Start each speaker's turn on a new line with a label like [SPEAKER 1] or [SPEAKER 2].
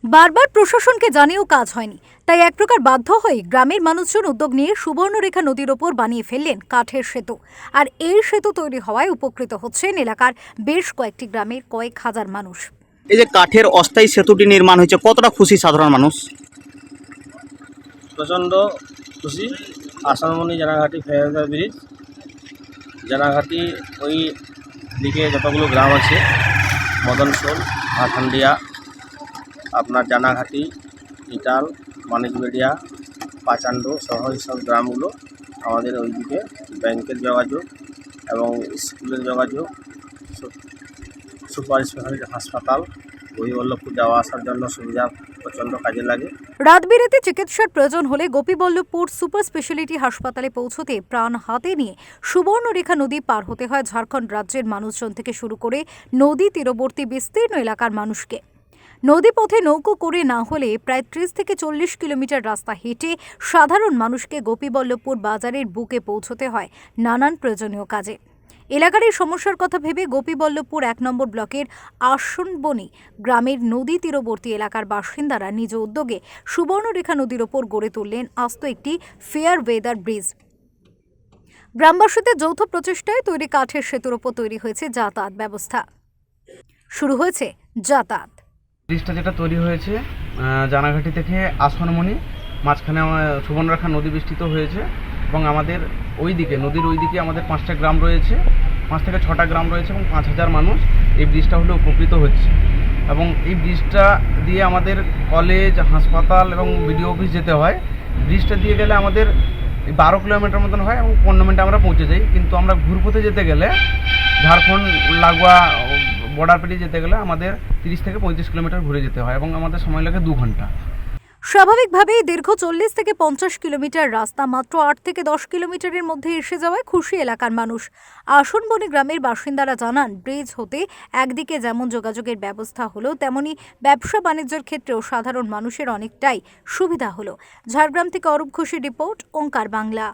[SPEAKER 1] বারবার প্রশাসনকে জানিয়েও কাজ হয়নি, তাই এক প্রকার বাধ্য হয়ে গ্রামের মানুষজন উদ্যোগ নিয়ে সুবর্ণরেখা নদীর ওপর বানিয়ে ফেললেন কাঠের সেতু। আর এই সেতু তৈরি হওয়ায় উপকৃত হচ্ছেন এলাকার বেশ কয়েকটি গ্রামের কয়েক হাজার মানুষ।
[SPEAKER 2] এই যে কাঠের অস্থায়ী সেতুটি নির্মাণ হয়েছে, কতটা খুশি সাধারণ মানুষ?
[SPEAKER 3] প্রচণ্ড খুশি। আসানমণি জানাঘাটি ফ্লাইওভার ব্রিজ, জানাঘাটি ওই দিকে যতগুলো গ্রাম আছে, মদনশোল, ভাথান্ডিয়া, আপনার জানাঘাটি, ইটাল, মানিকবেড়িয়া, পাচান্ডো সহ এইসব গ্রামগুলো আমাদের ওইদিকে ব্যাংকের যোগাযোগ এবং স্কুলের যোগাযোগ, সুপার স্পেশালিটি হাসপাতাল, বহিবল্লভপুর যাওয়া আসার জন্য সুবিধা প্রচণ্ড কাজে লাগে।
[SPEAKER 1] রাত বিরেতে চিকিৎসার প্রয়োজন হলে গোপীবল্লভপুর সুপার স্পেশালিটি হাসপাতালে পৌঁছতে প্রাণ হাতে নিয়ে সুবর্ণরেখা নদী পার হতে হয় ঝাড়খণ্ড রাজ্যের মানুষজন থেকে শুরু করে নদী তীরবর্তী বিস্তীর্ণ এলাকার মানুষকে। নদীপথে নৌকো করে না হলে প্রায় 30 থেকে 40 কিলোমিটার রাস্তা হেঁটে সাধারণ মানুষকে গোপীবল্লভপুর বাজারের বুকে পৌঁছতে হয় নানান প্রয়োজনীয় কাজে। এলাকার এই সমস্যার কথা ভেবে গোপীবল্লভপুর 1 নম্বর ব্লকের আসনবনি গ্রামের নদী তীরবর্তী এলাকার বাসিন্দারা নিজ উদ্যোগে সুবর্ণরেখা নদীর ওপর গড়ে তুললেন আস্ত একটি ফেয়ার ওয়েদার ব্রিজ। গ্রামবাসীদের যৌথ প্রচেষ্টায় তৈরি কাঠের সেতুর ওপর তৈরি হয়েছে যাতায়াত ব্যবস্থা। শুরু হয়েছে যাতায়াত।
[SPEAKER 4] ব্রিজটা যেটা তৈরি হয়েছে জানাঘাটি থেকে আসনমণি, মাঝখানে সুবর্ণরেখা নদী বেষ্টিত হয়েছে এবং আমাদের ওইদিকে নদীর ওইদিকে আমাদের 5টা গ্রাম রয়েছে, 5 থেকে 6টা গ্রাম রয়েছে এবং 5000 মানুষ এই ব্রিজটা হলে উপকৃত হচ্ছে। এবং এই ব্রিজটা দিয়ে আমাদের কলেজ, হাসপাতাল এবং বিডিও অফিস যেতে হয়। ব্রিজটা দিয়ে গেলে আমাদের 12 কিলোমিটার মতন হয় এবং 15 মিনিটে আমরা পৌঁছে যাই। কিন্তু আমরা ঘুরপথে যেতে গেলে ঝাড়খণ্ড লাগোয়া বর্ডার পেরিয়ে যেতে গেলে আমাদের 30 থেকে 35 কিলোমিটার ঘুরে যেতে হয় এবং আমাদের সময় লাগে 2 ঘন্টা।
[SPEAKER 1] স্বাভাবিকভাবেই দীর্ঘ 40 থেকে 50 কিলোমিটার রাস্তা মাত্র 8 থেকে 10 কিলোমিটারের মধ্যে এসে যাওয়ায় খুশি এলাকার মানুষ। আসনবনি গ্রামের বাসিন্দারা জানান, ব্রিজ হতে একদিকে যেমন যোগাযোগের ব্যবস্থা হলো, তেমনি ব্যবসা বাণিজ্যের ক্ষেত্রেও সাধারণ মানুষের অনেকটাই সুবিধা হলো। ঝাড়গ্রাম থেকে অরূপ ঘোষের রিপোর্ট, ওঙ্কার বাংলা।